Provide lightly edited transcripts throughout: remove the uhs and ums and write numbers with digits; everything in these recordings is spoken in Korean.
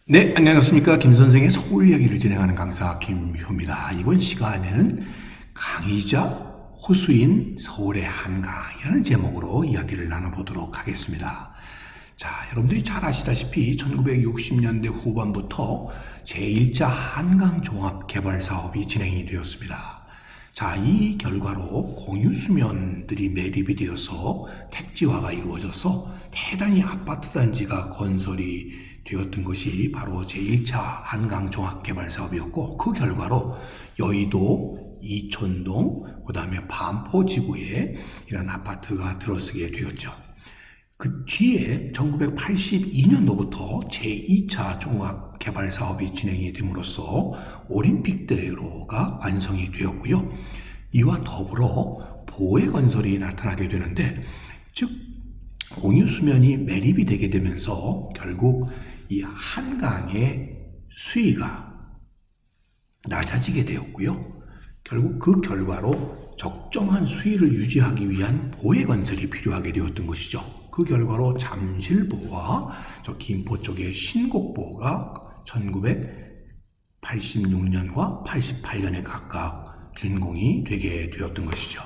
네, 안녕하십니까. 김 선생의 서울 이야기를 진행하는 강사 김효입니다. 이번 시간에는 강이자 호수인 서울의 한강이라는 제목으로 이야기를 나눠보도록 하겠습니다. 자, 여러분들이 잘 아시다시피 1960년대 후반부터 제1차 한강종합개발사업이 진행이 되었습니다. 자, 이 결과로 공유수면들이 매립이 되어서 택지화가 이루어져서 대단히 아파트 단지가 건설이 되었던 것이 바로 제1차 한강종합개발사업이었고, 그 결과로 여의도, 이촌동, 그 다음에 반포지구에 이런 아파트가 들어서게 되었죠. 그 뒤에 1982년도부터 제2차 종합개발사업이 진행이 됨으로써 올림픽대로가 완성이 되었고요. 이와 더불어 보혜 건설이 나타나게 되는데, 즉 공유수면이 매립이 되게 되면서 결국 이 한강의 수위가 낮아지게 되었고요. 결국 그 결과로 적정한 수위를 유지하기 위한 보혜 건설이 필요하게 되었던 것이죠. 그 결과로 잠실보와 저 김포 쪽의 신곡보가 1986년과 88년에 각각 준공이 되게 되었던 것이죠.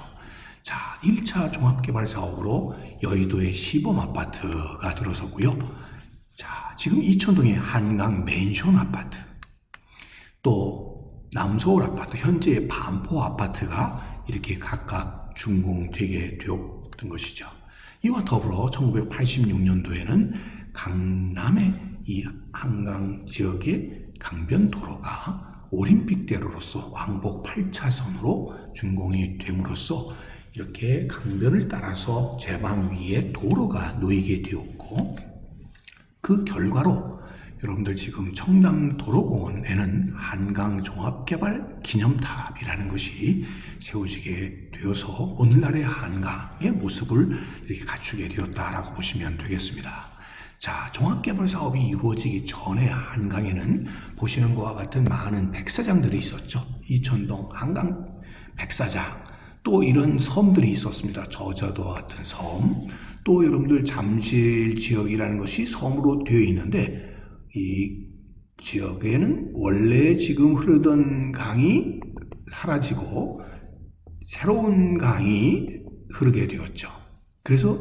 자, 1차 종합개발사업으로 여의도의 시범아파트가 들어섰고요. 자, 지금 이촌동의 한강 맨션 아파트, 또 남서울 아파트, 현재의 반포 아파트가 이렇게 각각 준공되게 되었던 것이죠. 이와 더불어 1986년도에는 강남의 이 한강 지역의 강변도로가 올림픽대로로서 왕복 8차선으로 준공이 됨으로써 이렇게 강변을 따라서 제방 위에 도로가 놓이게 되었고, 그 결과로 여러분들 지금 청담도로공원에는 한강종합개발 기념탑이라는 것이 세워지게 되어서 오늘날의 한강의 모습을 이렇게 갖추게 되었다라고 보시면 되겠습니다. 자, 종합개발 사업이 이루어지기 전에 한강에는 보시는 것과 같은 많은 백사장들이 있었죠. 이촌동 한강 백사장, 또 이런 섬들이 있었습니다. 저자도와 같은 섬, 또 여러분들 잠실 지역이라는 것이 섬으로 되어 있는데, 이 지역에는 원래 지금 흐르던 강이 사라지고 새로운 강이 흐르게 되었죠. 그래서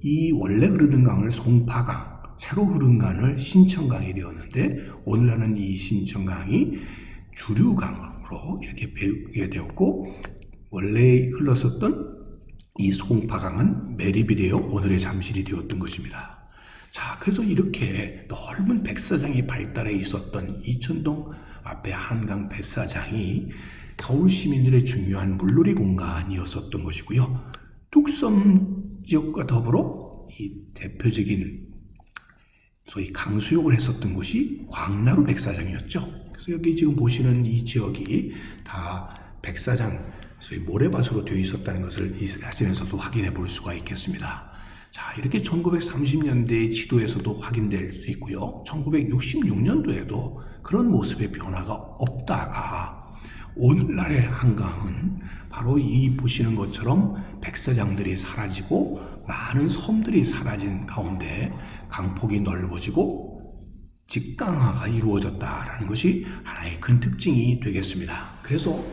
이 원래 흐르던 강을 송파강, 새로 흐른 강을 신천강이 되었는데, 오늘날은 이 신천강이 주류강으로 이렇게 배우게 되었고, 원래 흘렀었던 이 송파강은 매립이 되어 오늘의 잠실이 되었던 것입니다. 자, 그래서 이렇게 넓은 백사장이 발달해 있었던 이촌동 앞에 한강 백사장이 서울 시민들의 중요한 물놀이 공간이었었던 것이고요. 뚝섬 지역과 더불어 이 대표적인 소위 강수욕을 했었던 곳이 광나루 백사장이었죠. 그래서 여기 지금 보시는 이 지역이 다 백사장, 소위 모래밭으로 되어 있었다는 것을 이 사진에서도 확인해 볼 수가 있겠습니다. 자, 이렇게 1930년대의 지도에서도 확인될 수 있고요. 1966년도에도 그런 모습의 변화가 없다가 오늘날의 한강은 바로 이 보시는 것처럼 백사장들이 사라지고 많은 섬들이 사라진 가운데 강폭이 넓어지고 직강화가 이루어졌다라는 것이 하나의 큰 특징이 되겠습니다. 그래서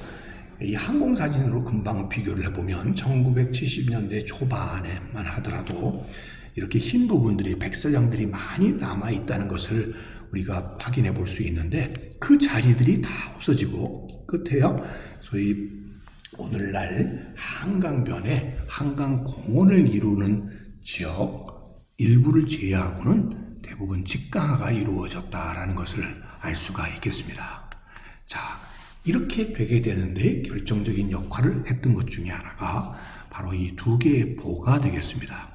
이 항공사진으로 금방 비교를 해보면 1970년대 초반에만 하더라도 이렇게 흰 부분들이, 백사장들이 많이 남아있다는 것을 우리가 확인해 볼 수 있는데, 그 자리들이 다 없어지고 끝에요, 소위 오늘날 한강변에 한강공원을 이루는 지역 일부를 제외하고는 대부분 직강화가 이루어졌다라는 것을 알 수가 있겠습니다. 자, 이렇게 되게 되는데 결정적인 역할을 했던 것 중에 하나가 바로 이 두 개의 보가 되겠습니다.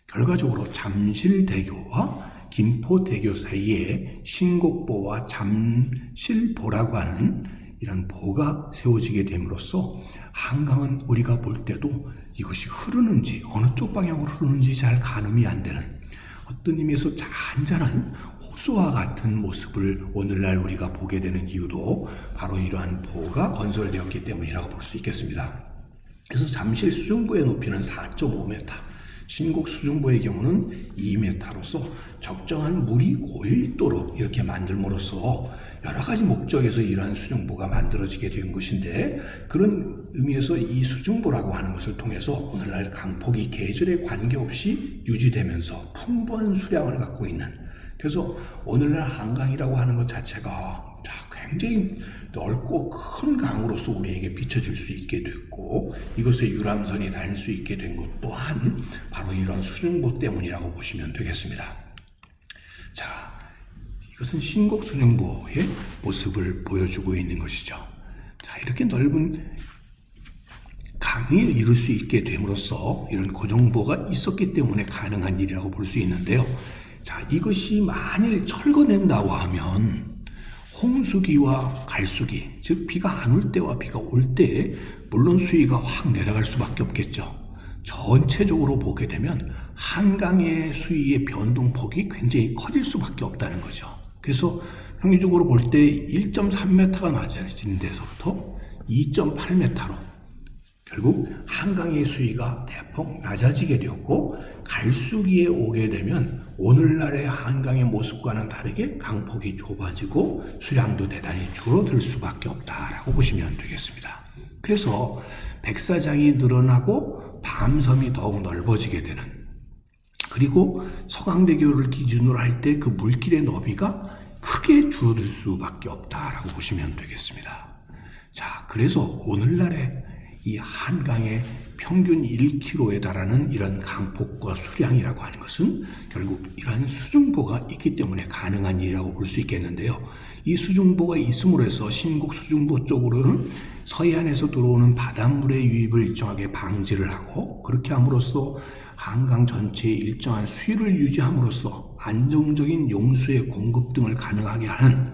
결과적으로 잠실대교와 김포대교 사이에 신곡보와 잠실보라고 하는 이런 보가 세워지게 됨으로써 한강은 우리가 볼 때도 이것이 흐르는지 어느 쪽 방향으로 흐르는지 잘 가늠이 안 되는, 어떤 의미에서 잔잔한 호수와 같은 모습을 오늘날 우리가 보게 되는 이유도 바로 이러한 보가 건설되었기 때문이라고 볼 수 있겠습니다. 그래서 잠실 수중부의 높이는 4.5m, 신곡 수중보의 경우는 2m로서 적정한 물이 고여있도록 이렇게 만들므로써 여러 가지 목적에서 이러한 수중보가 만들어지게 된 것인데, 그런 의미에서 이 수중보라고 하는 것을 통해서 오늘날 강폭이 계절에 관계없이 유지되면서 풍부한 수량을 갖고 있는, 그래서 오늘날 한강이라고 하는 것 자체가 굉장히 넓고 큰 강으로서 우리에게 비춰질 수 있게 됐고, 이것의 유람선이 다닐 수 있게 된 것 또한 바로 이런 수중보 때문이라고 보시면 되겠습니다. 자, 이것은 신곡 수중보의 모습을 보여주고 있는 것이죠. 자, 이렇게 넓은 강을 이룰 수 있게 됨으로써 이런 고정보가 있었기 때문에 가능한 일이라고 볼 수 있는데요. 자, 이것이 만일 철거된다고 하면 홍수기와 갈수기, 즉 비가 안 올 때와 비가 올 때 물론 수위가 확 내려갈 수밖에 없겠죠. 전체적으로 보게 되면 한강의 수위의 변동폭이 굉장히 커질 수밖에 없다는 거죠. 그래서 평균적으로 볼 때 1.3m가 낮아지는 데서부터 2.8m로 결국 한강의 수위가 대폭 낮아지게 되었고, 갈수기에 오게 되면 오늘날의 한강의 모습과는 다르게 강폭이 좁아지고 수량도 대단히 줄어들 수밖에 없다라고 보시면 되겠습니다. 그래서 백사장이 늘어나고 밤섬이 더욱 넓어지게 되는, 그리고 서강대교를 기준으로 할 때 그 물길의 너비가 크게 줄어들 수밖에 없다라고 보시면 되겠습니다. 자, 그래서 오늘날의 이 한강의 평균 1km에 달하는 이런 강폭과 수량이라고 하는 것은 결국 이러한 수중보가 있기 때문에 가능한 일이라고 볼 수 있겠는데요. 이 수중보가 있음으로 해서 신곡 수중보 쪽으로는 서해안에서 들어오는 바닷물의 유입을 일정하게 방지를 하고, 그렇게 함으로써 한강 전체의 일정한 수위를 유지함으로써 안정적인 용수의 공급 등을 가능하게 하는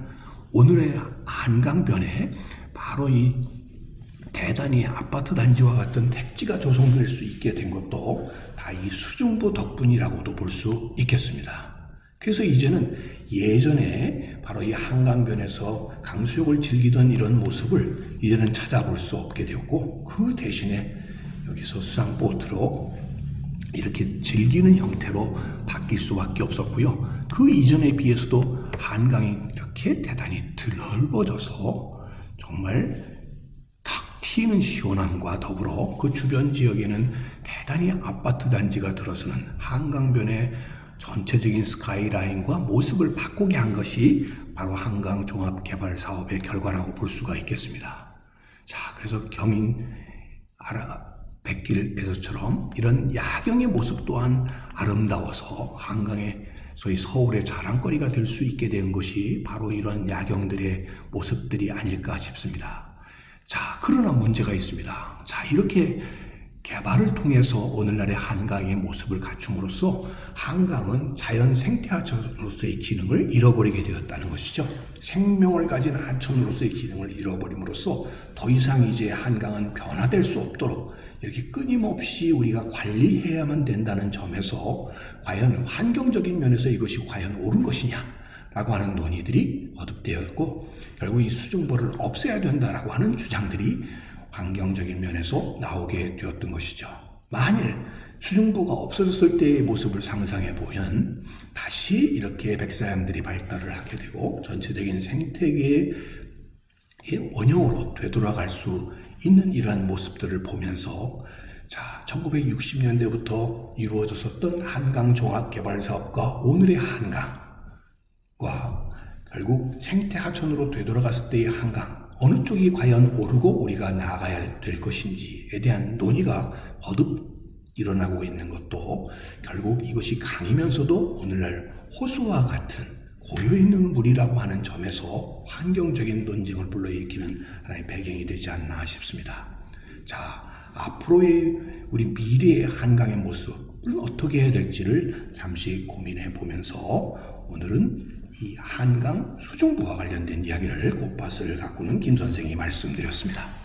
오늘의 한강변에 바로 이 대단히 아파트 단지와 같은 택지가 조성될 수 있게 된 것도 다 이 수중보 덕분이라고도 볼 수 있겠습니다. 그래서 이제는 예전에 바로 이 한강변에서 강수욕을 즐기던 이런 모습을 이제는 찾아볼 수 없게 되었고, 그 대신에 여기서 수상보트로 이렇게 즐기는 형태로 바뀔 수밖에 없었고요. 그 이전에 비해서도 한강이 이렇게 대단히 넓어져서 정말 튀는 시원함과 더불어 그 주변 지역에는 대단히 아파트 단지가 들어서는 한강변의 전체적인 스카이라인과 모습을 바꾸게 한 것이 바로 한강 종합개발 사업의 결과라고 볼 수가 있겠습니다. 자, 그래서 경인 백길에서처럼 이런 야경의 모습 또한 아름다워서 한강의 소위 서울의 자랑거리가 될 수 있게 된 것이 바로 이런 야경들의 모습들이 아닐까 싶습니다. 자, 그러나 문제가 있습니다. 자, 이렇게 개발을 통해서 오늘날의 한강의 모습을 갖춤으로써 한강은 자연 생태하천으로서의 기능을 잃어버리게 되었다는 것이죠. 생명을 가진 하천으로서의 기능을 잃어버림으로써 더 이상 이제 한강은 변화될 수 없도록 이렇게 끊임없이 우리가 관리해야만 된다는 점에서 과연 환경적인 면에서 이것이 과연 옳은 것이냐 라고 하는 논의들이 거듭되었고, 결국 이 수중보를 없애야 된다라고 하는 주장들이 환경적인 면에서 나오게 되었던 것이죠. 만일 수중보가 없어졌을 때의 모습을 상상해 보면 다시 이렇게 백사장들이 발달을 하게 되고 전체적인 생태계의 원형으로 되돌아갈 수 있는 이러한 모습들을 보면서, 자, 1960년대부터 이루어졌었던 한강 종합개발 사업과 오늘의 한강과 결국 생태 하천으로 되돌아갔을 때의 한강, 어느 쪽이 과연 옳고 우리가 나아가야 될 것인지에 대한 논의가 거듭 일어나고 있는 것도 결국 이것이 강이면서도 오늘날 호수와 같은 고여있는 물이라고 하는 점에서 환경적인 논쟁을 불러일으키는 하나의 배경이 되지 않나 싶습니다. 자, 앞으로의 우리 미래의 한강의 모습을 어떻게 해야 될지를 잠시 고민해 보면서 오늘은 이 한강 수중보와 관련된 이야기를 꽃밭을 가꾸는 김 선생이 말씀드렸습니다.